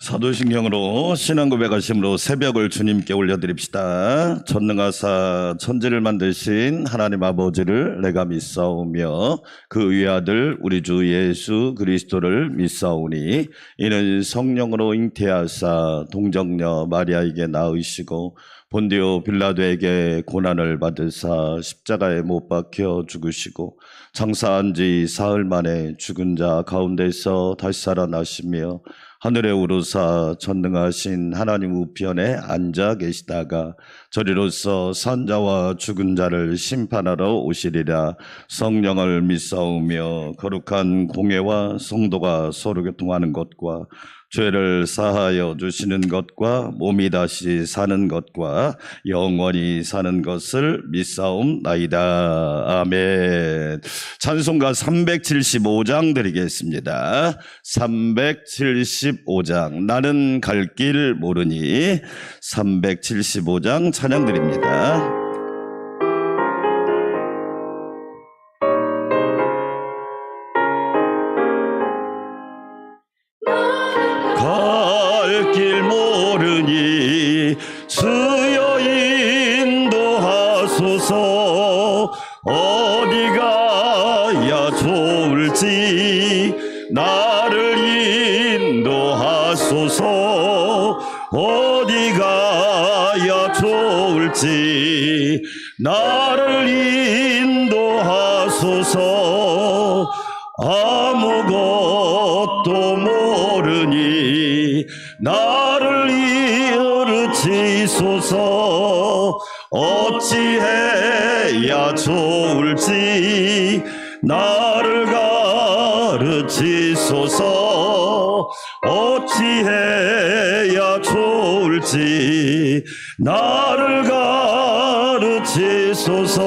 사도신경으로 신앙 고백하심으로 새벽을 주님께 올려드립시다. 전능하사 천지를 만드신 하나님 아버지를 내가 믿사오며 그 위아들 우리 주 예수 그리스도를 믿사오니 이는 성령으로 잉태하사 동정녀 마리아에게 낳으시고 본디오 빌라도에게 고난을 받으사 십자가에 못 박혀 죽으시고 장사한 지 사흘 만에 죽은 자 가운데서 다시 살아나시며 하늘에 오르사 전능하신 하나님 우편에 앉아 계시다가 저리로서 산자와 죽은 자를 심판하러 오시리라. 성령을 믿사오며 거룩한 공회와 성도가 서로 교통하는 것과 죄를 사하여 주시는 것과 몸이 다시 사는 것과 영원히 사는 것을 믿사옵나이다. 아멘. 찬송가 375장 드리겠습니다. 375장 나는 갈 길 모르니 375장 찬양 드립니다. 길 모르니 주여 인도하소서. 어디 가야 좋을지 나를 인도하소서. 어디 가야 좋을지 나를 인도하소서. 아무것도 모르니 나를 이르치소서. 어찌해야 좋을지 나를 가르치소서. 어찌해야 좋을지 나를 가르치소서.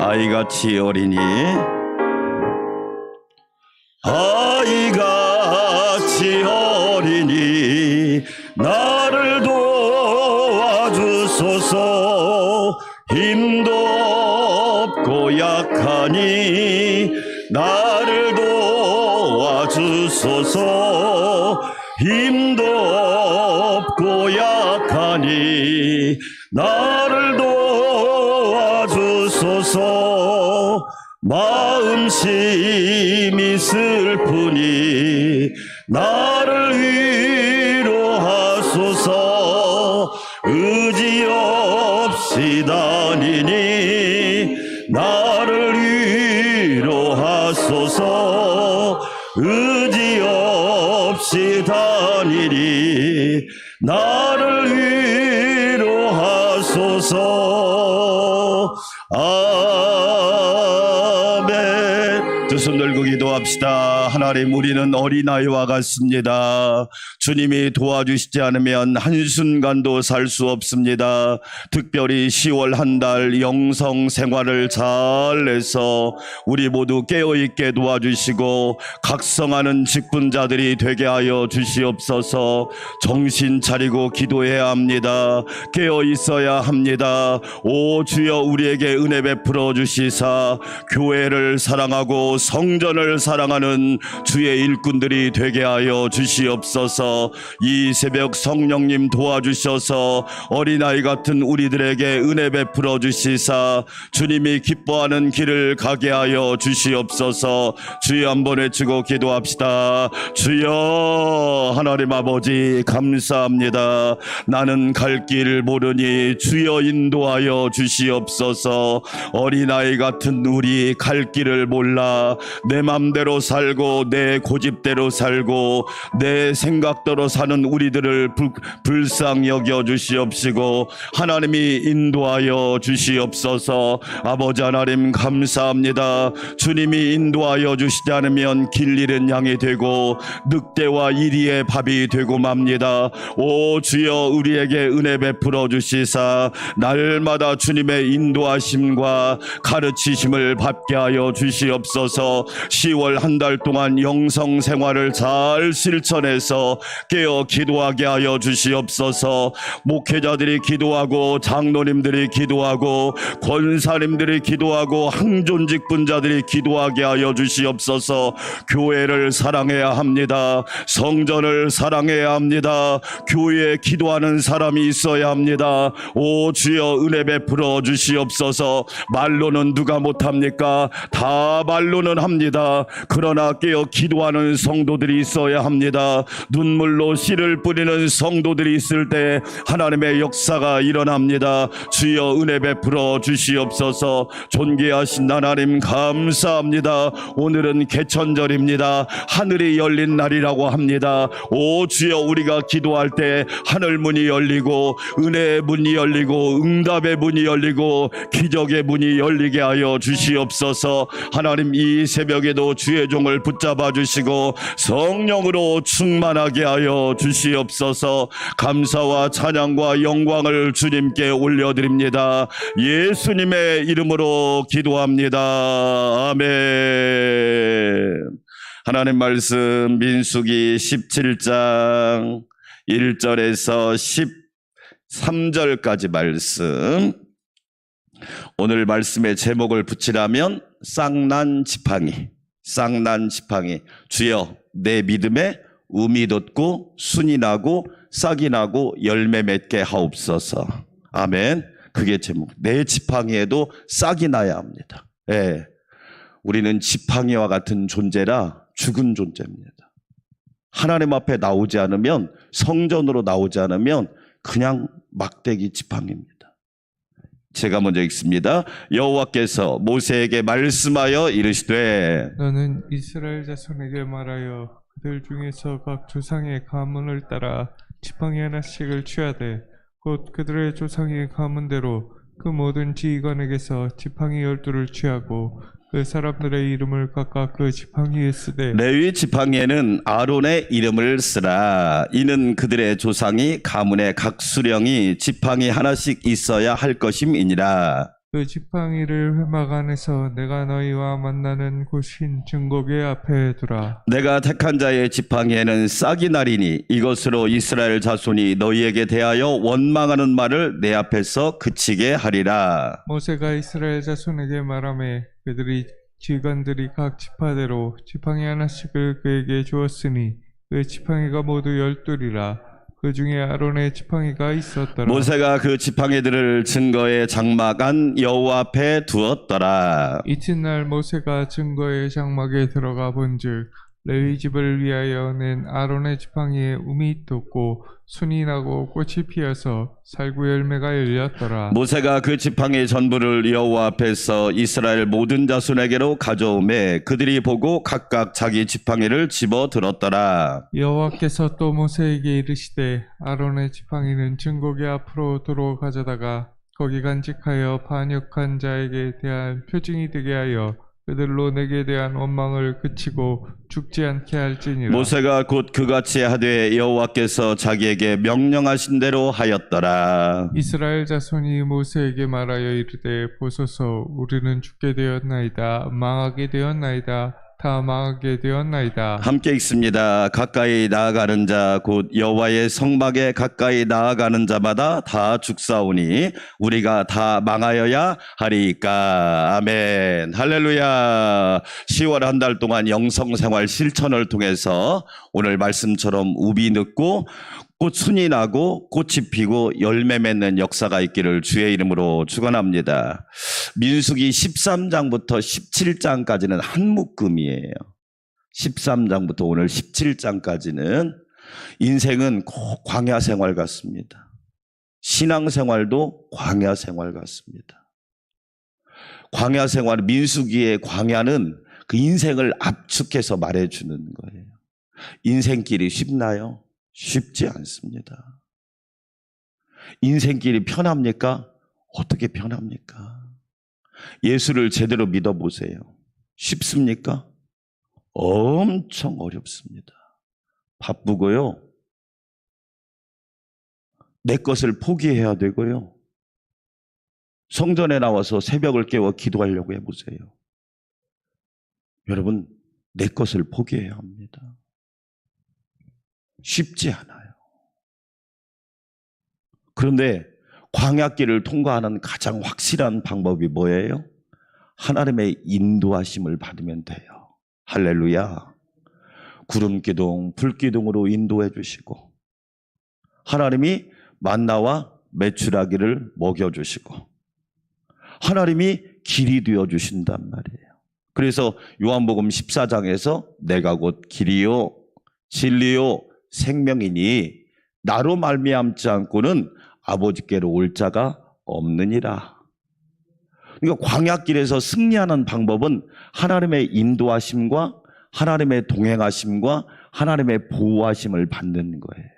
아이같이 어리니 아이같이 어리니 나를 도와주소서. 힘도 없고 약하니 나를 도와주소서. 힘도 없고 약하니 나를 도와주소서. 마음심이 슬프니 나를 위로하소서. 의지 없이 다니니 나를 위로하소서. 의지 없이 다니니 나를 위로하소서. 아멘. 두 손 들고 기도합시다. 하나님, 우리는 어린아이와 같습니다. 주님이 도와주시지 않으면 한순간도 살 수 없습니다. 특별히 10월 한 달 영성 생활을 잘 해서 우리 모두 깨어있게 도와주시고 각성하는 직분자들이 되게 하여 주시옵소서. 정신 차리고 기도해야 합니다. 깨어있어야 합니다. 오 주여, 우리에게 은혜 베풀어 주시사 교회를 사랑하고 성전을 사랑하는 주의 일꾼들이 되게 하여 주시옵소서. 이 새벽 성령님 도와주셔서 어린아이 같은 우리들에게 은혜 베풀어 주시사 주님이 기뻐하는 길을 가게 하여 주시옵소서. 주여 한번 외치고 기도합시다. 주여, 하나님 아버지 감사합니다. 나는 갈 길 모르니 주여 인도하여 주시옵소서. 어린아이 같은 우리 갈 길을 몰라 내 맘대로 살고 내 고집대로 살고 내 생각대로 사는 우리들을 불쌍히 여겨 주시옵시고 하나님이 인도하여 주시옵소서. 아버지 하나님 감사합니다. 주님이 인도하여 주시지 않으면 길 잃은 양이 되고 늑대와 이리의 밥이 되고 맙니다. 오 주여, 우리에게 은혜 베풀어 주시사 날마다 주님의 인도하심과 가르치심을 받게 하여 주시옵소서. 주셔서 10월 한 달 동안 영성 생활을 잘 실천해서 깨어 기도하게 하여 주시옵소서. 목회자들이 기도하고 장로님들이 기도하고 권사님들이 기도하고 항존직분자들이 기도하게 하여 주시옵소서. 교회를 사랑해야 합니다. 성전을 사랑해야 합니다. 교회에 기도하는 사람이 있어야 합니다. 오 주여 은혜 베풀어 주시옵소서. 말로는 누가 못합니까? 다 말로는 합니다. 그러나 깨어 기도하는 성도들이 있어야 합니다. 눈물로 씨를 뿌리는 성도들이 있을 때 하나님의 역사가 일어납니다. 주여 은혜 베풀어 주시옵소서. 존귀하신 하나님 감사합니다. 오늘은 개천절입니다. 하늘이 열린 날이라고 합니다. 오 주여 우리가 기도할 때 하늘 문이 열리고 은혜의 문이 열리고 응답의 문이 열리고 기적의 문이 열리게 하여 주시옵소서. 하나님 이 새벽에도 주의 종을 붙잡아 주시고 성령으로 충만하게 하여 주시옵소서. 감사와 찬양과 영광을 주님께 올려드립니다. 예수님의 이름으로 기도합니다. 아멘. 하나님 말씀 민수기 17장 1절에서 13절까지 말씀. 오늘 말씀의 제목을 붙이라면 쌍난 지팡이. 주여 내 믿음에 음이 돋고 순이 나고 싹이 나고 열매 맺게 하옵소서. 아멘. 그게 제목. 내 지팡이에도 싹이 나야 합니다. 예. 우리는 지팡이와 같은 존재라 죽은 존재입니다. 하나님 앞에 나오지 않으면, 성전으로 나오지 않으면 그냥 막대기 지팡이입니다. 제가 먼저 읽습니다. 여호와께서 모세에게 말씀하여 이르시되 너는 이스라엘 자손에게 말하여 그들 중에서 각 조상의 가문을 따라 지팡이 하나씩을 취하되 곧 그들의 조상의 가문대로 그 모든 지휘관에게서 지팡이 12를 취하고 그 사람들의 이름을 각각 그 지팡이에 쓰되 레위 지팡이에는 아론의 이름을 쓰라. 이는 그들의 조상이 가문의 각 수령이 지팡이 하나씩 있어야 할 것임이니라. 그 지팡이를 회막 안에서 내가 너희와 만나는 곳인 증거궤 앞에 두라. 내가 택한 자의 지팡이에는 싹이 나리니 이것으로 이스라엘 자손이 너희에게 대하여 원망하는 말을 내 앞에서 그치게 하리라. 모세가 이스라엘 자손에게 말하매 그들이 지휘관들이 각 지파대로 지팡이 하나씩을 그에게 주었으니 그 지팡이가 모두 12이라. 그 중에 아론의 지팡이가 있었더라. 모세가 그 지팡이들을 증거의 장막 안 여호와 앞에 두었더라. 이튿날 모세가 증거의 장막에 들어가 본즉 레위 집을 위하여 낸 아론의 지팡이에 움이 돋고 순이 나고 꽃이 피어서 살구 열매가 열렸더라. 모세가 그 지팡이 전부를 여호와 앞에서 이스라엘 모든 자손에게로 가져오매 그들이 보고 각각 자기 지팡이를 집어 들었더라. 여호와께서 또 모세에게 이르시되 아론의 지팡이는 증거궤 앞으로 도로 가져다가 거기 간직하여 반역한 자에게 대한 표징이 되게 하여 그들로 내게 대한 원망을 그치고 죽지 않게 할지니라. 모세가 곧 그같이 하되 여호와께서 자기에게 명령하신 대로 하였더라. 이스라엘 자손이 모세에게 말하여 이르되 보소서 우리는 죽게 되었나이다. 망하게 되었나이다. 다 망하게 되었나이다. 함께 읽습니다. 가까이 나아가는 자 곧 여호와의 성막에 가까이 나아가는 자마다 다 죽사오니 우리가 다 망하여야 하리이까. 아멘. 할렐루야. 10월 한 달 동안 영성생활 실천을 통해서 오늘 말씀처럼 우비 늦고 꽃 순이 나고 꽃이 피고 열매 맺는 역사가 있기를 주의 이름으로 축원합니다. 민수기 13장부터 17장까지는 한 묶음이에요. 13장부터 오늘 17장까지는 인생은 꼭 광야 생활 같습니다. 신앙 생활도 광야 생활 같습니다. 광야 생활, 민수기의 광야는 그 인생을 압축해서 말해주는 거예요. 인생길이 쉽나요? 쉽지 않습니다. 인생길이 편합니까? 어떻게 편합니까? 예수를 제대로 믿어보세요. 쉽습니까? 엄청 어렵습니다. 바쁘고요. 내 것을 포기해야 되고요. 성전에 나와서 새벽을 깨워 기도하려고 해보세요. 여러분, 내 것을 포기해야 합니다. 쉽지 않아요. 그런데 광야길을 통과하는 가장 확실한 방법이 뭐예요? 하나님의 인도하심을 받으면 돼요. 할렐루야. 구름기둥, 불기둥으로 인도해 주시고, 하나님이 만나와 메추라기를 먹여주시고, 하나님이 길이 되어 주신단 말이에요. 그래서 요한복음 14장에서 내가 곧 길이요 진리요 생명이니 나로 말미암지 않고는 아버지께로 올 자가 없느니라. 그러니까 광야길에서 승리하는 방법은 하나님의 인도하심과 하나님의 동행하심과 하나님의 보호하심을 받는 거예요.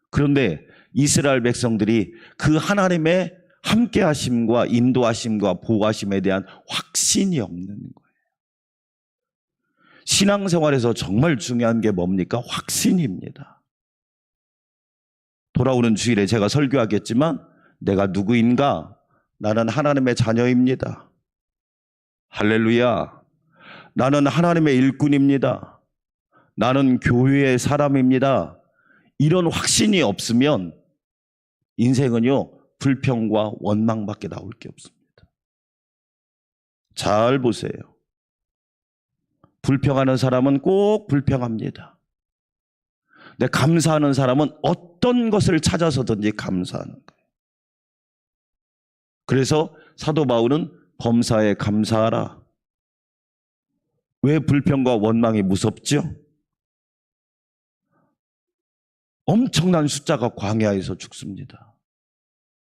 그런데 이스라엘 백성들이 그 하나님의 함께하심과 인도하심과 보호하심에 대한 확신이 없는 거예요. 신앙생활에서 정말 중요한 게 뭡니까? 확신입니다. 돌아오는 주일에 제가 설교하겠지만 내가 누구인가? 나는 하나님의 자녀입니다. 할렐루야. 나는 하나님의 일꾼입니다. 나는 교회의 사람입니다. 이런 확신이 없으면 인생은요, 불평과 원망밖에 나올 게 없습니다. 잘 보세요. 불평하는 사람은 꼭 불평합니다. 근데 감사하는 사람은 어떤 것을 찾아서든지 감사하는 거예요. 그래서 사도 바울은 범사에 감사하라. 왜 불평과 원망이 무섭죠? 엄청난 숫자가 광야에서 죽습니다.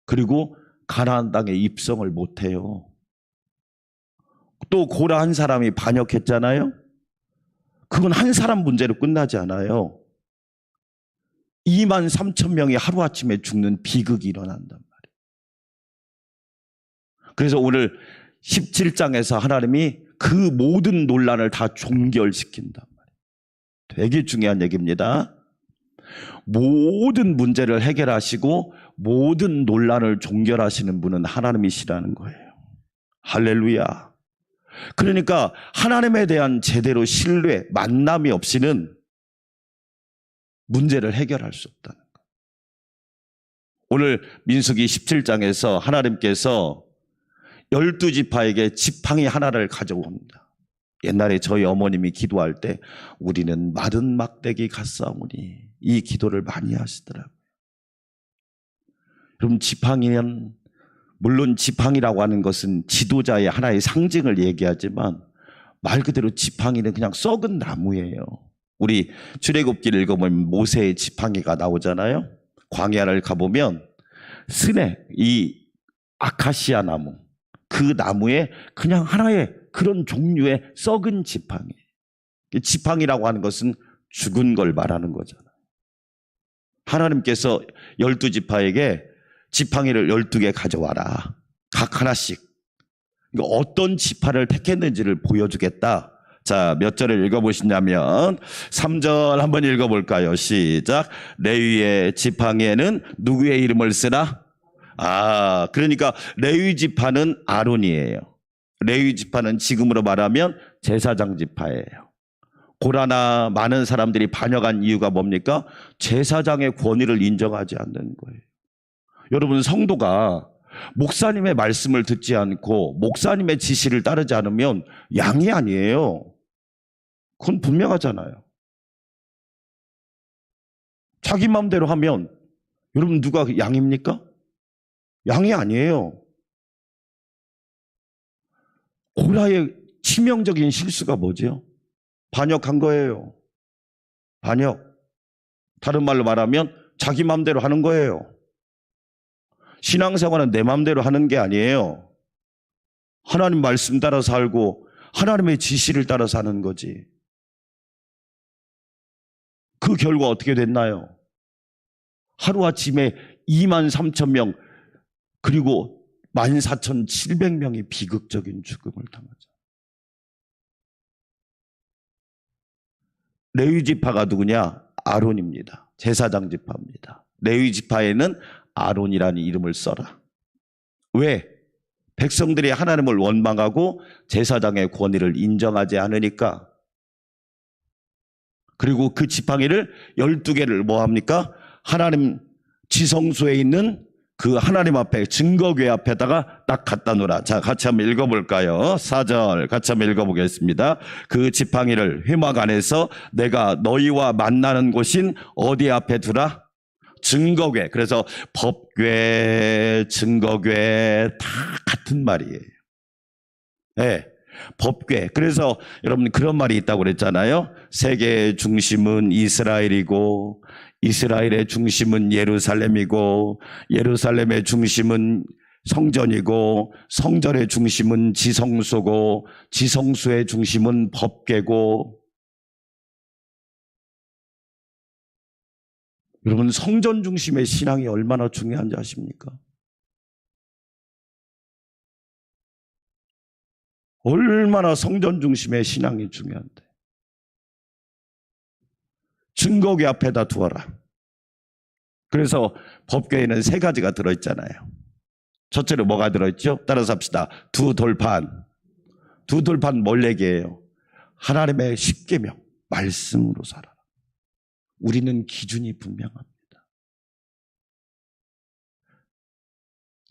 그리고 가나안 땅에 입성을 못해요. 또 고라 한 사람이 반역했잖아요. 그건 한 사람 문제로 끝나지 않아요. 23,000명이 하루아침에 죽는 비극이 일어난단 말이에요. 그래서 오늘 17장에서 하나님이 그 모든 논란을 다 종결시킨단 말이에요. 되게 중요한 얘기입니다. 모든 문제를 해결하시고 모든 논란을 종결하시는 분은 하나님이시라는 거예요. 할렐루야. 그러니까 하나님에 대한 제대로 신뢰, 만남이 없이는 문제를 해결할 수 없다는 거예요. 오늘 민수기 17장에서 하나님께서 12지파에게 지팡이 하나를 가져옵니다. 옛날에 저희 어머님이 기도할 때 우리는 마른 막대기 같사오니 이 기도를 많이 하시더라고요. 여러분, 지팡이는 물론 지팡이라고 하는 것은 지도자의 하나의 상징을 얘기하지만 말 그대로 지팡이는 그냥 썩은 나무예요. 우리 출애굽기를 읽어보면 모세의 지팡이가 나오잖아요. 광야를 가보면 스네, 이 아카시아 나무, 그 나무에 그냥 하나의 그런 종류의 썩은 지팡이. 지팡이라고 하는 것은 죽은 걸 말하는 거잖아요. 하나님께서 12지파에게 지팡이를 12개 가져와라. 각 하나씩. 어떤 지파를 택했는지를 보여주겠다. 자, 몇 절을 읽어보시냐면 3절 한번 읽어볼까요? 시작. 레위의 지팡이에는 누구의 이름을 쓰라? 그러니까 레위 지파는 아론이에요. 레위 지파는 지금으로 말하면 제사장 지파예요. 고라나 많은 사람들이 반역한 이유가 뭡니까? 제사장의 권위를 인정하지 않는 거예요. 여러분, 성도가 목사님의 말씀을 듣지 않고 목사님의 지시를 따르지 않으면 양이 아니에요. 그건 분명하잖아요. 자기 마음대로 하면 여러분 누가 양입니까? 양이 아니에요. 고라의 치명적인 실수가 뭐죠? 반역한 거예요. 반역. 다른 말로 말하면 자기 마음대로 하는 거예요. 신앙생활은 내 마음대로 하는 게 아니에요. 하나님 말씀 따라 살고 하나님의 지시를 따라 사는 거지. 그 결과 어떻게 됐나요? 하루아침에 23,000명 그리고 14,700명이 비극적인 죽음을 당하죠. 레위 지파가 누구냐? 아론입니다. 제사장 지파입니다. 레위 지파에는 아론이라는 이름을 써라. 왜? 백성들이 하나님을 원망하고 제사장의 권위를 인정하지 않으니까. 그리고 그 지팡이를 12개를 뭐 합니까? 하나님 지성소에 있는 그 하나님 앞에 증거궤 앞에다가 딱 갖다 놓으라. 자, 같이 한번 읽어볼까요? 4절 같이 한번 읽어보겠습니다. 그 지팡이를 회막 안에서 내가 너희와 만나는 곳인 어디 앞에 두라? 증거궤. 그래서 법궤, 증거궤 다 같은 말이에요. 네, 법궤. 그래서 여러분 그런 말이 있다고 그랬잖아요. 세계의 중심은 이스라엘이고 이스라엘의 중심은 예루살렘이고 예루살렘의 중심은 성전이고 성전의 중심은 지성소고 지성소의 중심은 법궤고. 여러분 성전 중심의 신앙이 얼마나 중요한지 아십니까? 얼마나 성전 중심의 신앙이 중요한데. 증거궤 앞에다 두어라. 그래서 법궤에는 3가지가 들어있잖아요. 첫째로 뭐가 들어있죠? 따라서 합시다. 두 돌판. 두 돌판 뭘 얘기해요? 하나님의 십계명, 말씀으로 살아라. 우리는 기준이 분명합니다.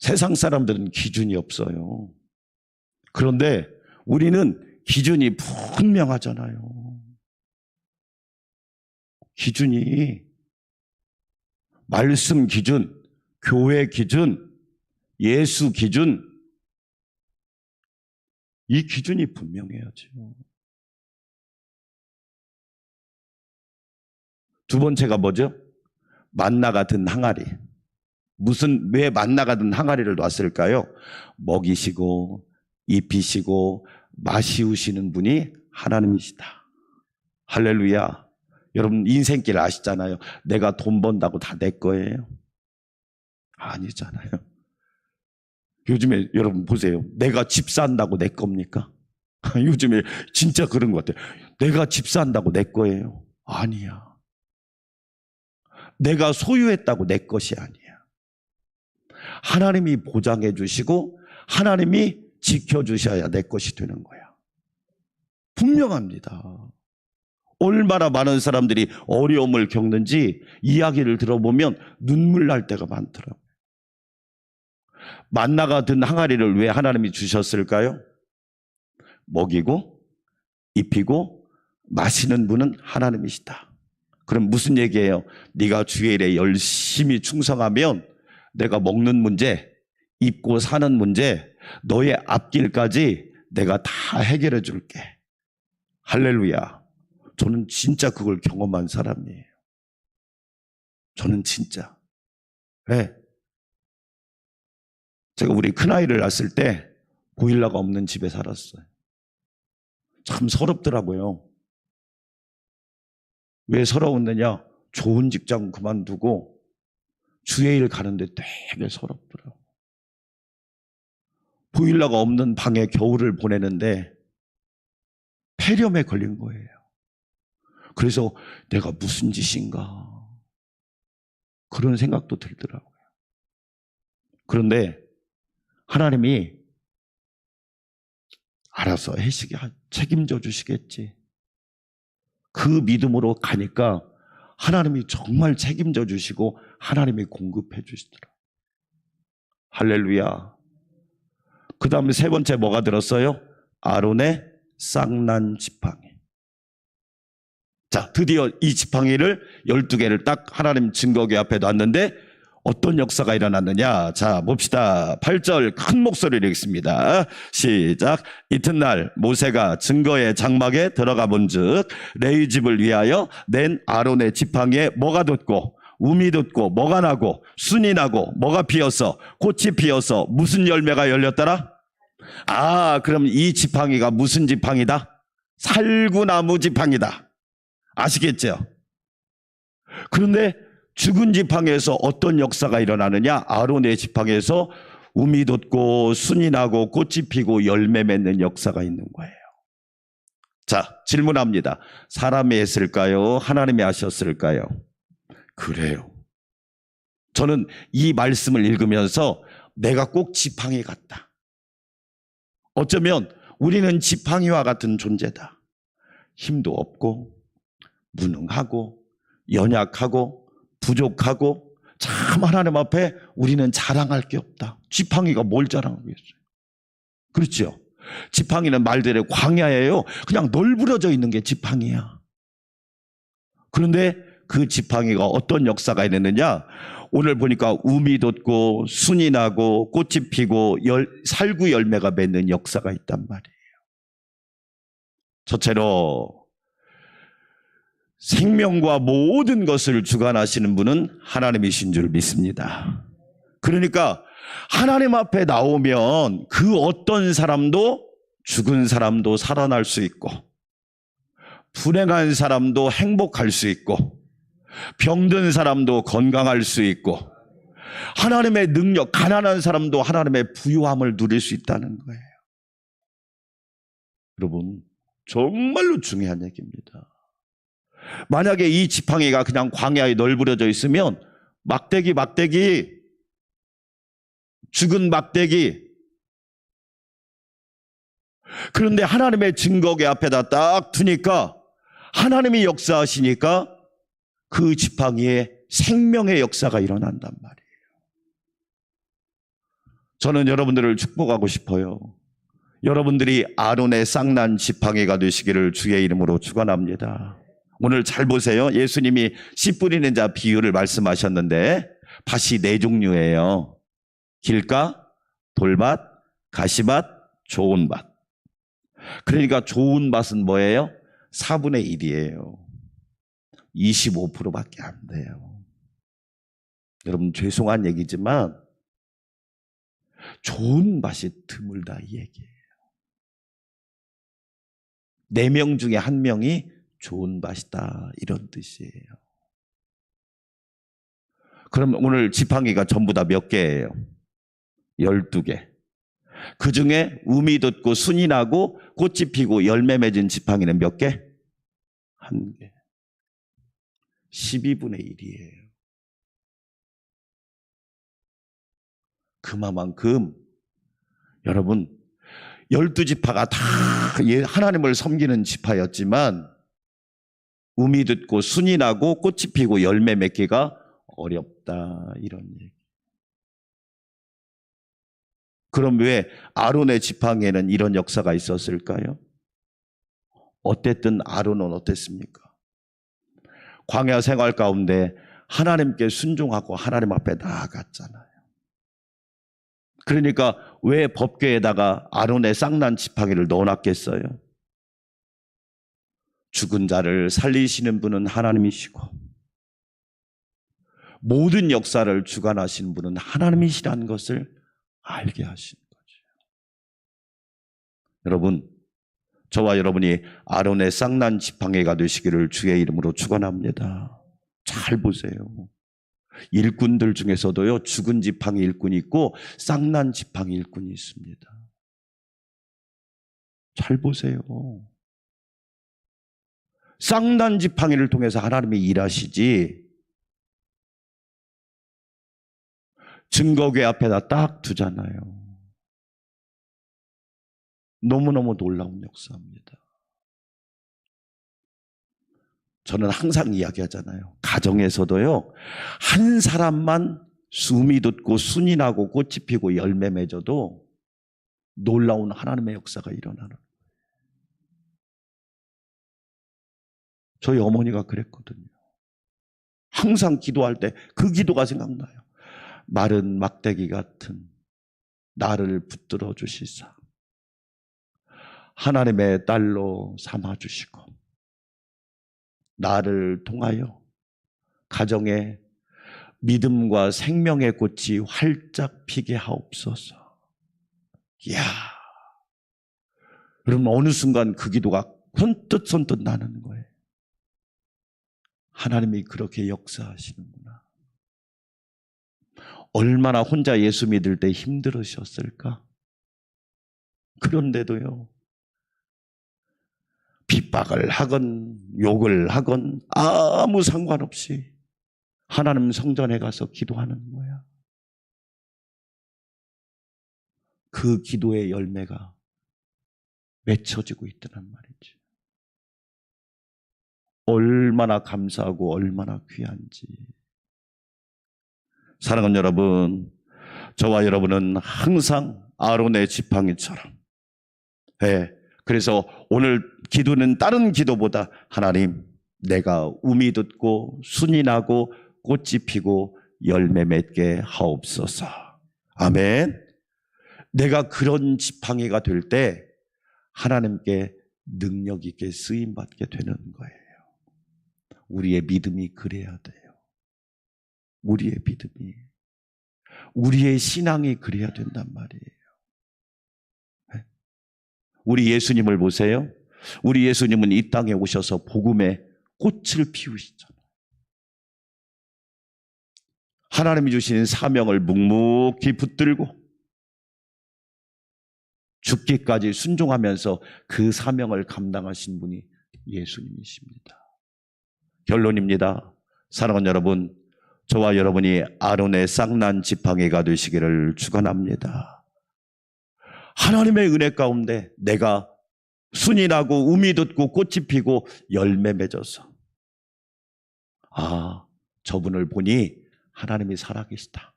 세상 사람들은 기준이 없어요. 그런데 우리는 기준이 분명하잖아요. 기준이 말씀 기준, 교회 기준, 예수 기준, 이 기준이 분명해야죠. 두 번째가 뭐죠? 만나가 든 항아리. 왜 만나가 든 항아리를 놨을까요? 먹이시고 입히시고 마시우시는 분이 하나님이시다. 할렐루야. 여러분 인생길 아시잖아요. 내가 돈 번다고 다 내 거예요? 아니잖아요. 요즘에 여러분 보세요. 내가 집 산다고 내 겁니까? 요즘에 진짜 그런 것 같아요. 내가 집 산다고 내 거예요? 아니야. 내가 소유했다고 내 것이 아니야. 하나님이 보장해 주시고 하나님이 지켜주셔야 내 것이 되는 거야. 분명합니다. 얼마나 많은 사람들이 어려움을 겪는지 이야기를 들어보면 눈물 날 때가 많더라고요. 만나가 든 항아리를 왜 하나님이 주셨을까요? 먹이고 입히고 마시는 분은 하나님이시다. 그럼 무슨 얘기예요? 네가 주의 일에 열심히 충성하면 내가 먹는 문제, 입고 사는 문제, 너의 앞길까지 내가 다 해결해 줄게. 할렐루야. 저는 진짜 그걸 경험한 사람이에요. 저는 진짜. 네. 제가 우리 큰아이를 낳았을 때 보일러가 없는 집에 살았어요. 참 서럽더라고요. 왜 서러웠느냐? 좋은 직장 그만두고 주의 일 가는데 되게 서럽더라고요. 보일러가 없는 방에 겨울을 보내는데 폐렴에 걸린 거예요. 그래서 내가 무슨 짓인가 그런 생각도 들더라고요. 그런데 하나님이 알아서 책임져 주시겠지. 그 믿음으로 가니까 하나님이 정말 책임져 주시고 하나님이 공급해 주시더라고요. 할렐루야. 그 다음에 3번째 뭐가 들었어요? 아론의 쌍난 지팡이. 자, 드디어 이 지팡이를 12개를 딱 하나님 증거궤 앞에 놨는데 어떤 역사가 일어났느냐? 자, 봅시다. 8절 큰 목소리로 읽습니다. 시작. 이튿날 모세가 증거의 장막에 들어가 본즉 레위 집을 위하여 낸 아론의 지팡이에 뭐가 돋고 우미 돋고 뭐가 나고 순이 나고 뭐가 피어서 꽃이 피어서 무슨 열매가 열렸더라? 아, 그럼 이 지팡이가 무슨 지팡이다? 살구나무 지팡이다. 아시겠죠? 그런데 죽은 지팡이에서 어떤 역사가 일어나느냐? 아론의 지팡이에서 우미 돋고 순이 나고 꽃이 피고 열매 맺는 역사가 있는 거예요. 자, 질문합니다. 사람이 했을까요? 하나님이 하셨을까요? 그래요. 저는 이 말씀을 읽으면서 내가 꼭 지팡이 같다. 어쩌면 우리는 지팡이와 같은 존재다. 힘도 없고 무능하고 연약하고 부족하고 참 하나님 앞에 우리는 자랑할 게 없다. 지팡이가 뭘 자랑하겠어요? 그렇죠? 지팡이는 말대로 광야예요. 그냥 널브러져 있는 게 지팡이야. 그런데 그 지팡이가 어떤 역사가 있느냐? 오늘 보니까 우미 돋고 순이 나고 꽃이 피고 살구 열매가 맺는 역사가 있단 말이에요. 첫째로 생명과 모든 것을 주관하시는 분은 하나님이신 줄 믿습니다. 그러니까 하나님 앞에 나오면 그 어떤 사람도 죽은 사람도 살아날 수 있고 불행한 사람도 행복할 수 있고 병든 사람도 건강할 수 있고 하나님의 능력, 가난한 사람도 하나님의 부유함을 누릴 수 있다는 거예요. 여러분, 정말로 중요한 얘기입니다. 만약에 이 지팡이가 그냥 광야에 널브러져 있으면 막대기, 죽은 막대기. 그런데 하나님의 증거계 앞에다 딱 두니까 하나님이 역사하시니까 그 지팡이에 생명의 역사가 일어난단 말이에요. 저는 여러분들을 축복하고 싶어요. 여러분들이 아론의 쌍난 지팡이가 되시기를 주의 이름으로 축원합니다. 오늘 잘 보세요. 예수님이 씨 뿌리는 자 비유를 말씀하셨는데 밭이 네 종류예요. 길가, 돌밭, 가시밭, 좋은 밭. 그러니까 좋은 밭은 뭐예요? 4분의 1이에요. 25%밖에 안 돼요. 여러분, 죄송한 얘기지만 좋은 밭이 드물다 이 얘기예요. 4명 중에 1명이 좋은 밭이다 이런 뜻이에요. 그럼 오늘 지팡이가 전부 다 몇 개예요? 12개. 그 중에 우미 돋고 순이 나고 꽃이 피고 열매 맺은 지팡이는 몇 개? 1개. 12분의 1이에요. 그만큼 여러분 12지파가 다 하나님을 섬기는 지파였지만 우미 돋고 순이 나고 꽃이 피고 열매 맺기가 어렵다 이런 얘기. 그럼 왜 아론의 지팡이에는 이런 역사가 있었을까요? 어쨌든 아론은 어땠습니까? 광야 생활 가운데 하나님께 순종하고 하나님 앞에 나아갔잖아요. 그러니까 왜 법궤에다가 아론의 쌍난 지팡이를 넣어놨겠어요? 죽은 자를 살리시는 분은 하나님이시고 모든 역사를 주관하시는 분은 하나님이시라는 것을 알게 하신 거죠. 여러분, 저와 여러분이 아론의 쌍난 지팡이가 되시기를 주의 이름으로 축원합니다. 잘 보세요. 일꾼들 중에서도요, 죽은 지팡이 일꾼이 있고 쌍난 지팡이 일꾼이 있습니다. 잘 보세요. 쌍난 지팡이를 통해서 하나님이 일하시지 증거궤 앞에다 딱 두잖아요. 너무너무 놀라운 역사입니다. 저는 항상 이야기하잖아요. 가정에서도요, 한 사람만 숨이 돋고 순이 나고 꽃이 피고 열매 맺어도 놀라운 하나님의 역사가 일어나는 거예요. 저희 어머니가 그랬거든요. 항상 기도할 때 그 기도가 생각나요. 마른 막대기 같은 나를 붙들어 주시사 하나님의 딸로 삼아 주시고 나를 통하여 가정에 믿음과 생명의 꽃이 활짝 피게 하옵소서. 이야, 여러분 어느 순간 그 기도가 선뜻 나는 거예요. 하나님이 그렇게 역사하시는구나. 얼마나 혼자 예수 믿을 때 힘들으셨을까? 그런데도요, 핍박을 하건 욕을 하건 아무 상관없이 하나님 성전에 가서 기도하는 거야. 그 기도의 열매가 맺혀지고 있다는 말이죠. 얼마나 감사하고 얼마나 귀한지. 사랑하는 여러분, 저와 여러분은 항상 아론의 지팡이처럼, 그래서 오늘 기도는 다른 기도보다 하나님, 내가 음이 듣고 순이 나고 꽃이 피고 열매 맺게 하옵소서. 아멘. 내가 그런 지팡이가 될 때 하나님께 능력 있게 쓰임 받게 되는 거예요. 우리의 믿음이 그래야 돼요. 우리의 믿음이, 우리의 신앙이 그래야 된단 말이에요. 우리 예수님을 보세요. 우리 예수님은 이 땅에 오셔서 복음의 꽃을 피우시잖아요. 하나님이 주신 사명을 묵묵히 붙들고 죽기까지 순종하면서 그 사명을 감당하신 분이 예수님이십니다. 결론입니다. 사랑하는 여러분, 저와 여러분이 아론의 쌍난 지팡이가 되시기를 축원합니다. 하나님의 은혜 가운데 내가 순이 나고 음이 돋고 꽃이 피고 열매 맺어서, 저분을 보니 하나님이 살아계시다.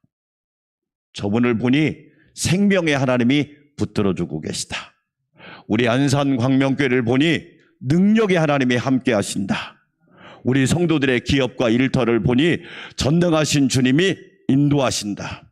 저분을 보니 생명의 하나님이 붙들어주고 계시다. 우리 안산 광명교회를 보니 능력의 하나님이 함께 하신다. 우리 성도들의 기업과 일터를 보니 전능하신 주님이 인도하신다.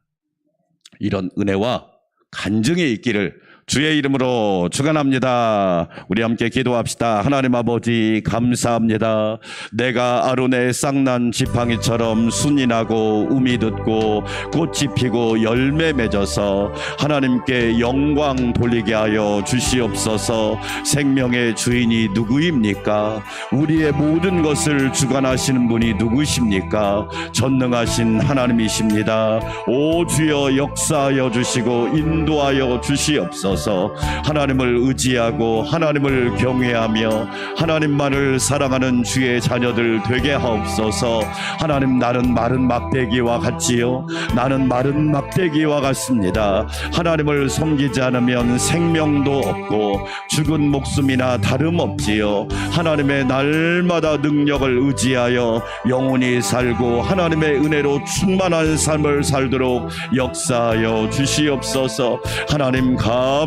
이런 은혜와 간증이 있기를 주의 이름으로 축원합니다. 우리 함께 기도합시다. 하나님 아버지, 감사합니다. 내가 아론의 쌍난 지팡이처럼 순이 나고 음이 듣고 꽃이 피고 열매 맺어서 하나님께 영광 돌리게 하여 주시옵소서. 생명의 주인이 누구입니까? 우리의 모든 것을 주관하시는 분이 누구십니까? 전능하신 하나님이십니다. 오 주여, 역사하여 주시고 인도하여 주시옵소서. 하나님을 의지하고 하나님을 경외하며 하나님만을 사랑하는 주의 자녀들 되게 하옵소서. 하나님, 나는 마른 막대기와 같지요. 나는 마른 막대기와 같습니다. 하나님을 섬기지 않으면 생명도 없고 죽은 목숨이나 다름없지요. 하나님의 날마다 능력을 의지하여 영원히 살고 하나님의 은혜로 충만한 삶을 살도록 역사하여 주시옵소서. 하나님 감사합니다.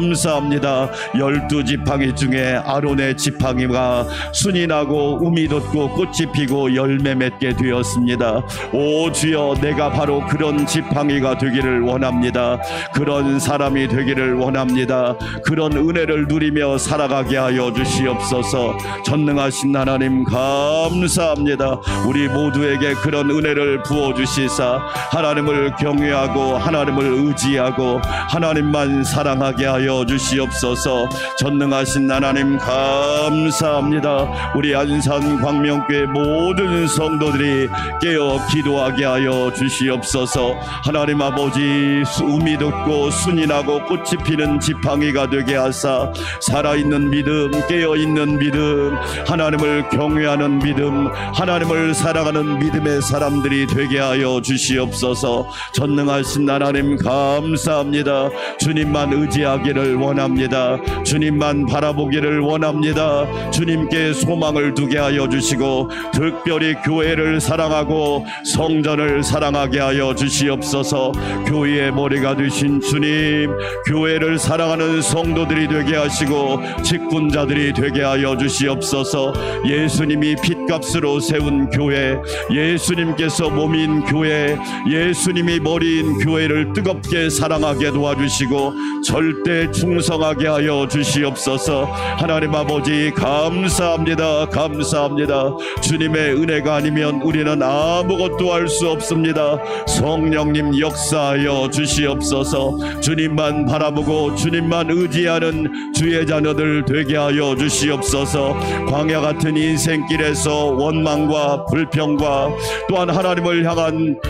12지팡이 중에 아론의 지팡이가 순이 나고 음이 돋고 꽃이 피고 열매 맺게 되었습니다. 오 주여, 내가 바로 그런 지팡이가 되기를 원합니다. 그런 사람이 되기를 원합니다. 그런 은혜를 누리며 살아가게 하여 주시옵소서. 전능하신 하나님 감사합니다. 우리 모두에게 그런 은혜를 부어주시사 하나님을 경외하고 하나님을 의지하고 하나님만 사랑하게 하여 주시옵소서. 전능하신 하나님 감사합니다. 우리 안산 광명교회 모든 성도들이 깨어 기도하게 하여 주시옵소서. 하나님 아버지, 음이 돋고 순이 나고 꽃이 피는 지팡이가 되게 하사 살아있는 믿음, 깨어있는 믿음, 하나님을 경외하는 믿음, 하나님을 사랑하는 믿음의 사람들이 되게 하여 주시옵소서. 전능하신 하나님 감사합니다. 주님만 의지하기를 원합니다. 주님만 바라보기를 원합니다. 주님께 소망을 두게 하여 주시고 특별히 교회를 사랑하고 성전을 사랑하게 하여 주시옵소서. 교회의 머리가 되신 주님, 교회를 사랑하는 성도들이 되게 하시고 직분자들이 되게 하여 주시옵소서. 예수님이 핏값으로 세운 교회, 예수님께서 몸인 교회, 예수님이 머리인 교회를 뜨겁게 사랑하게 도와주시고 절대 충성하게 하여 주시옵소서. 하나님 아버지 감사합니다. 감사합니다. 주님의 은혜가 아니면 우리는 아무것도 할 수 없습니다. 성령님 역사하여 주시옵소서. 주님만 바라보고 주님만 의지하는 주의 자녀들 되게 하여 주시옵소서. 광야 같은 인생길에서 원망과 불평과 또한 하나님을 향한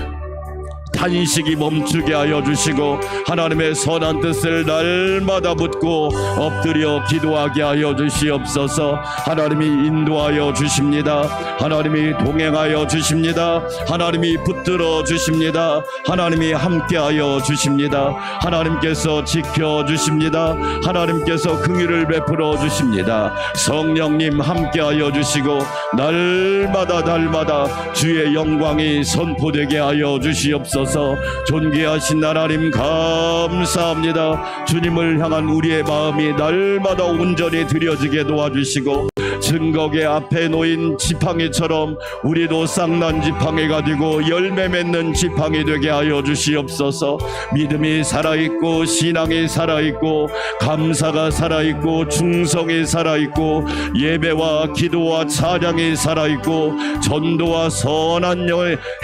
탄식이 멈추게 하여 주시고 하나님의 선한 뜻을 날마다 묻고 엎드려 기도하게 하여 주시옵소서. 하나님이 인도하여 주십니다. 하나님이 동행하여 주십니다. 하나님이 붙들어 주십니다. 하나님이 함께하여 주십니다. 하나님께서 지켜주십니다. 하나님께서 긍휼을 베풀어 주십니다. 성령님 함께하여 주시고 날마다 주의 영광이 선포되게 하여 주시옵소서. 존귀하신 하나님 감사합니다. 주님을 향한 우리의 마음이 날마다 온전히 드려지게 도와주시고 증거계 앞에 놓인 지팡이처럼 우리도 쌍난 지팡이가 되고 열매 맺는 지팡이 되게 하여 주시옵소서. 믿음이 살아있고 신앙이 살아있고 감사가 살아있고 충성이 살아있고 예배와 기도와 찬양이 살아있고 전도와 선한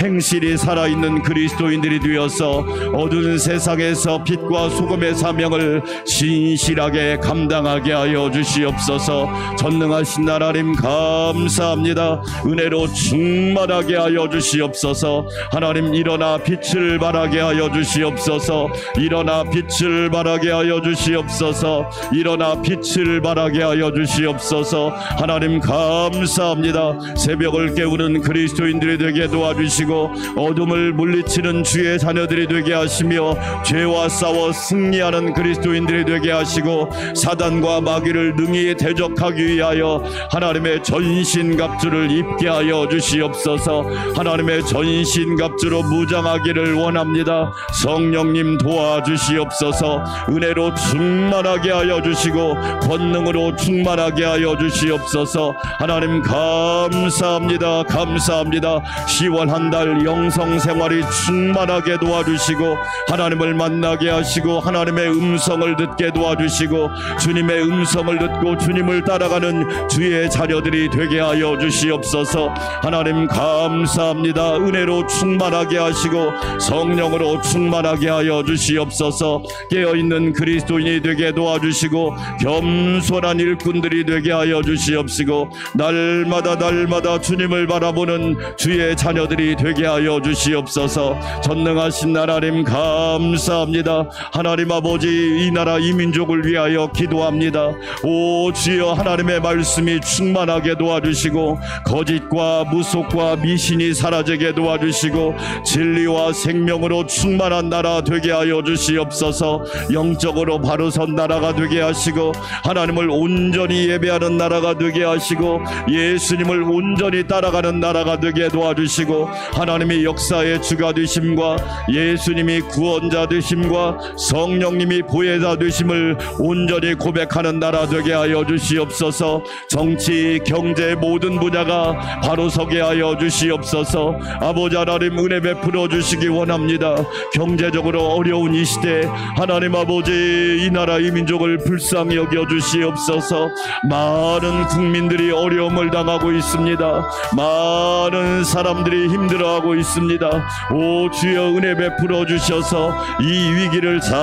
행실이 살아있는 그리스도인들이 되어서 어두운 세상에서 빛과 소금의 사명을 신실하게 감당하게 하여 주시옵소서. 전능하신 하나님 감사합니다. 은혜로 충만하게 하여 주시옵소서. 하나님 일어나 빛을 발하게 하여 주시옵소서. 일어나 빛을 발하게 하여 주시옵소서. 일어나 빛을 발하게 하여 주시옵소서. 하나님 감사합니다. 새벽을 깨우는 그리스도인들이 되게 도와주시고 어둠을 물리치는 주의 자녀들이 되게 하시며 죄와 싸워 승리하는 그리스도인들이 되게 하시고 사단과 마귀를 능히 대적하기 위하여 하나님의 전신갑주를 입게 하여 주시옵소서. 하나님의 전신갑주로 무장하기를 원합니다. 성령님 도와주시옵소서. 은혜로 충만하게 하여 주시고 권능으로 충만하게 하여 주시옵소서. 하나님 감사합니다. 감사합니다. 10월 한 달 영성생활이 충만하게 도와주시고 하나님을 만나게 하시고 하나님의 음성을 듣게 도와주시고 주님의 음성을 듣고 주님을 따라가는 주의 자녀들이 되게 하여 주시옵소서. 하나님 감사합니다. 은혜로 충만하게 하시고 성령으로 충만하게 하여 주시옵소서. 깨어있는 그리스도인이 되게 도와주시고 겸손한 일꾼들이 되게 하여 주시옵시고 날마다 주님을 바라보는 주의 자녀들이 되게 하여 주시옵소서. 전능하신 하나님 감사합니다. 하나님 아버지 이 나라 이 민족을 위하여 기도합니다. 오 주여 하나님의 말씀이 충만하게 도와주시고 거짓과 무속과 미신이 사라지게 도와주시고 진리와 생명으로 충만한 나라 되게 하여 주시옵소서. 영적으로 바로 선 나라가 되게 하시고 하나님을 온전히 예배하는 나라가 되게 하시고 예수님을 온전히 따라가는 나라가 되게 도와주시고 하나님이 역사의 주가 되심과 예수님이 구원자 되심과 성령님이 보혜자 되심을 온전히 고백하는 나라 되게 하여 주시옵소서. 정치, 경제 모든 분야가 바로 서게 하여 주시옵소서. 아버지 하나님 은혜 베풀어 주시기 원합니다. 경제적으로 어려운 이 시대 하나님 아버지 이 나라 이 민족을 불쌍히 여겨 주시옵소서. 많은 국민들이 어려움을 당하고 있습니다. 많은 사람들이 힘들어하고 있습니다. 오 주여 은혜 베풀어 주셔서 이 위기를 잘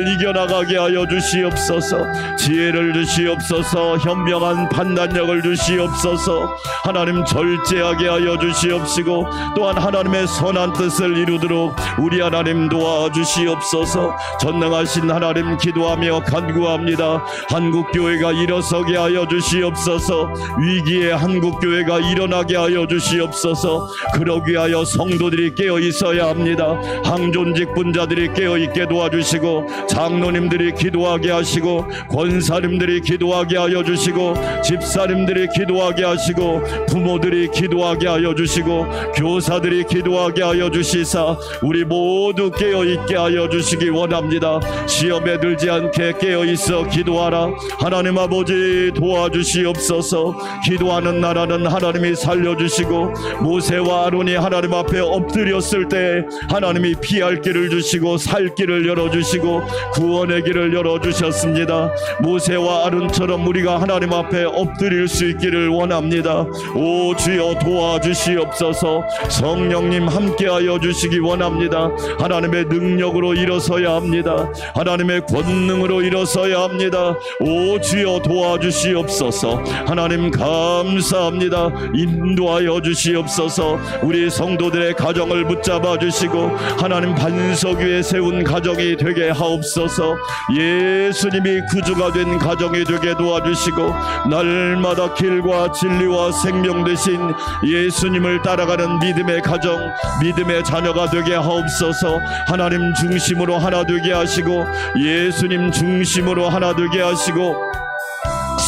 이겨나가게 하여 주시옵소서. 지혜를 주시옵소서. 현명한 판단력을 주시옵소서. 하나님 절제하게 하여 주시옵시고 또한 하나님의 선한 뜻을 이루도록 우리 하나님 도와주시옵소서. 전능하신 하나님 기도하며 간구합니다. 한국교회가 일어서게 하여 주시옵소서. 위기에 한국교회가 일어나게 하여 주시옵소서. 그러기 위하여 성도들이 깨어 있어야 합니다. 항존직 분자들이 깨어 있게 도와주시고 장로님들이 기도하게 하시고 권사님들이 기도하게 하여 주시고 집사님들이 기도하게 하시고 부모들이 기도하게 하여 주시고 교사들이 기도하게 하여 주시사 우리 모두 깨어 있게 하여 주시기 원합니다. 시험에 들지 않게 깨어 있어 기도하라. 하나님 아버지 도와주시옵소서. 기도하는 나라는 하나님이 살려주시고 모세와 아론이 하나님 앞에 엎드렸을 때 하나님이 피할 길을 주시고 살 길을 열어주시고 구원의 길을 열어주셨습니다. 모세와 아론처럼 우리가 하나님 앞에 엎드릴 수 있기를 원합니다. 오 주여 도와주시옵소서. 성령님 함께하여 주시기 원합니다. 하나님의 능력으로 일어서야 합니다. 하나님의 권능으로 일어서야 합니다. 오 주여 도와주시옵소서. 하나님 감사합니다. 인도하여 주시옵소서. 우리 성도들의 가정을 붙잡아 주시고 하나님 반석 위에 세운 가정이 되게 하옵소서. 예수님이 구주가 된 가정이 되게 도와주시고 날마다 길과 진리와 생명 되신 예수님을 따라가는 믿음의 가정, 믿음의 자녀가 되게 하옵소서. 하나님 중심으로 하나 되게 하시고 예수님 중심으로 하나 되게 하시고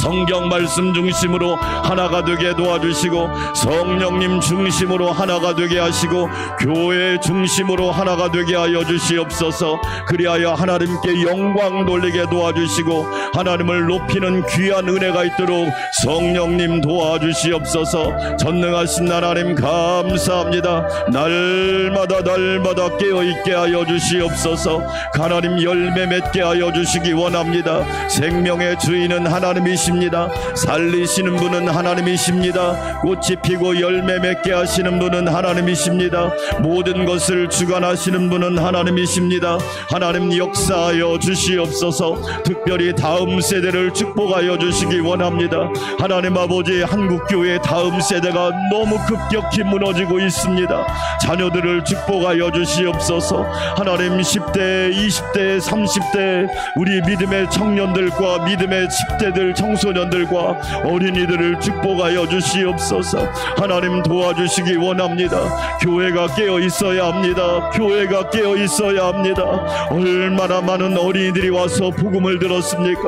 성경 말씀 중심으로 하나가 되게 도와주시고 성령님 중심으로 하나가 되게 하시고 교회 중심으로 하나가 되게 하여 주시옵소서. 그리하여 하나님께 영광 돌리게 도와주시고 하나님을 높이는 귀한 은혜가 있도록 성령님 도와주시옵소서. 전능하신 하나님 감사합니다. 날마다 깨어있게 하여 주시옵소서. 하나님 열매 맺게 하여 주시기 원합니다. 생명의 주인은 하나님이십니다. 살리시는 분은 하나님이십니다. 꽃이 피고 열매 맺게 하시는 분은 하나님이십니다. 모든 것을 주관하시는 분은 하나님이십니다. 하나님 역사하여 주시옵소서. 특별히 다음 세대를 축복하여 주시기 원합니다. 하나님 아버지, 한국교회 다음 세대가 너무 급격히 무너지고 있습니다. 자녀들을 축복하여 주시옵소서. 하나님 10대, 20대, 30대 우리 믿음의 청년들과 믿음의 10대들 청소년들과 어린이들을 축복하여 주시옵소서. 하나님 도와주시기 원합니다. 교회가 깨어 있어야 합니다. 교회가 깨어 있어야 합니다. 얼마나 많은 어린이들이 와서 복음을 들었습니까?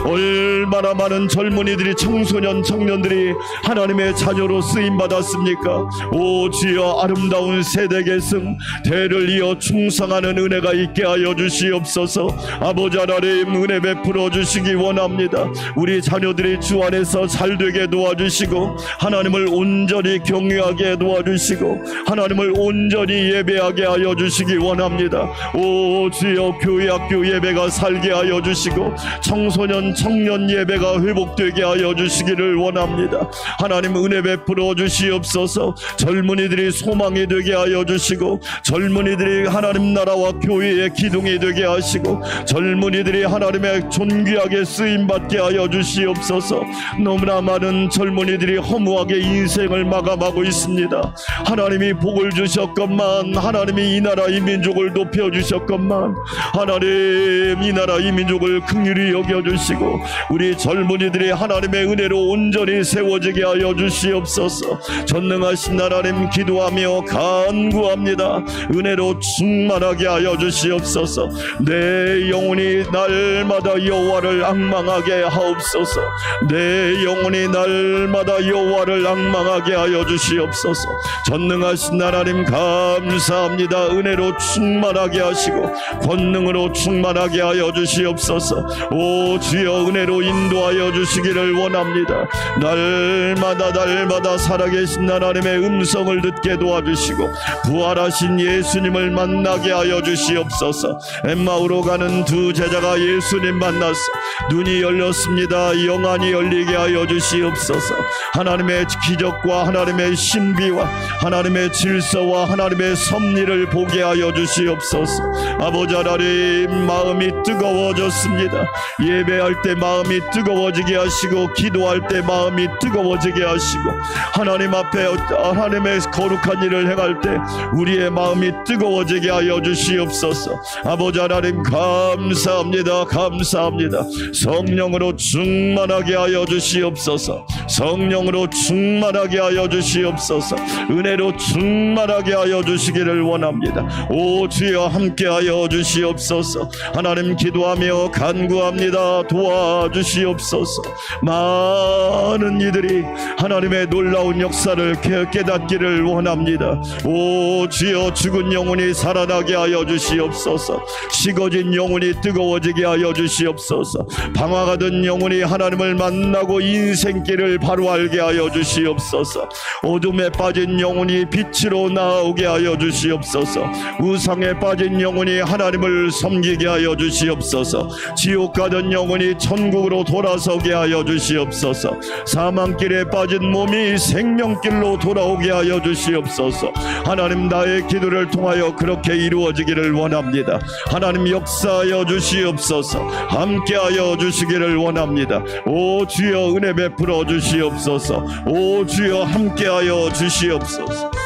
얼마나 많은 젊은이들이 청소년 청년들이 하나님의 자녀로 쓰임 받았습니까? 오 주여, 아름다운 세대 계승 대를 이어 충성하는 은혜가 있게 하여 주시옵소서. 아버지 하나님 은혜 베풀어 주시기 원합니다. 우리 자녀들이 주 안에서 잘되게 도와주시고 하나님을 온전히 경외하게 도와주시고 하나님을 온전히 예배하게 하여 주시기 원합니다. 오 주여, 교회 학교 예배가 살게 하여 주시고 청소년 청년 예배가 회복되게 하여 주시기를 원합니다. 하나님 은혜 베풀어 주시옵소서. 젊은이들이 소망이 되게 하여 주시고 젊은이들이 하나님 나라와 교회의 기둥이 되게 하시고 젊은이들이 하나님의 존귀하게 쓰임받게 하여 주시옵소서. 너무나 많은 젊은이들이 허무하게 인생을 마감하고 있습니다. 하나님이 복을 주셨건만, 하나님이 이 나라 이 민족을 높여주셨건만, 하나님 이 나라 이 민족을 긍휼히 여겨주시고 우리 젊은이들이 하나님의 은혜로 온전히 세워지게 하여 주시옵소서. 전능하신 하나님 기도하며 간구합니다. 은혜로 충만하게 하여 주시옵소서. 내 영혼이 날마다 여호와를 앙망하게 하옵소서. 내 영혼이 날마다 여호와를 앙망하게 하여 주시옵소서. 전능하신 하나님 감사합니다. 은혜로 충만하게 하시고 권능으로 충만하게 하여 주시옵소서. 오 주여, 은혜로 인도하여 주시기를 원합니다. 날마다 살아계신 하나님의 음성을 듣게 도와주시고 부활하신 예수님을 만나게 하여 주시옵소서. 엠마오로 가는 두 제자가 예수님 만났어. 눈이 열렸습니다. 영안이 열리게 하여 주시옵소서. 하나님의 기적과 하나님의 신비와 하나님의 질서와 하나님의 섭리를 보게 하여 주시옵소서. 아버지 하나님, 마음이 뜨거워졌습니다. 예배할 때 마음이 뜨거워지게 하시고 기도할 때 마음이 뜨거워지게 하시고 하나님 앞에 하나님의 거룩한 일을 행할 때 우리의 마음이 뜨거워지게 하여 주시옵소서. 아버지 하나님 감사합니다. 감사합니다. 성령으로 충만하게 하여 주시옵소서. 성령으로 충만하게 하여 주시옵소서. 은혜로 충만하게 하여 주시기를 원합니다. 오 주여, 함께 하여 주시옵소서. 하나님 기도하며 간구합니다. 도와주시옵소서. 많은 이들이 하나님의 놀라운 역사를 깨닫기를 원합니다. 오 주여, 죽은 영혼이 살아나게 하여 주시옵소서. 식어진 영혼이 뜨거워지게 하여 주시옵소서. 방황하던 영혼이 하나님을 만나고 인생길을 바로 알게 하여 주시옵소서. 어둠에 빠진 영혼이 빛으로 나오게 하여 주시옵소서. 우상에 빠진 영혼이 하나님을 섬기게 하여 주시옵소서. 지옥 가던 영혼이 천국으로 돌아서게 하여 주시옵소서. 사망길에 빠진 몸이 생명길로 돌아오게 하여 주시옵소서. 하나님, 나의 기도를 통하여 그렇게 이루어지기를 원합니다. 하나님, 역사하여 주시옵소서. 함께하여 주시기를 원합니다. 오 주여, 은혜 베풀어 주시옵소서. 오 주여, 함께하여 주시옵소서.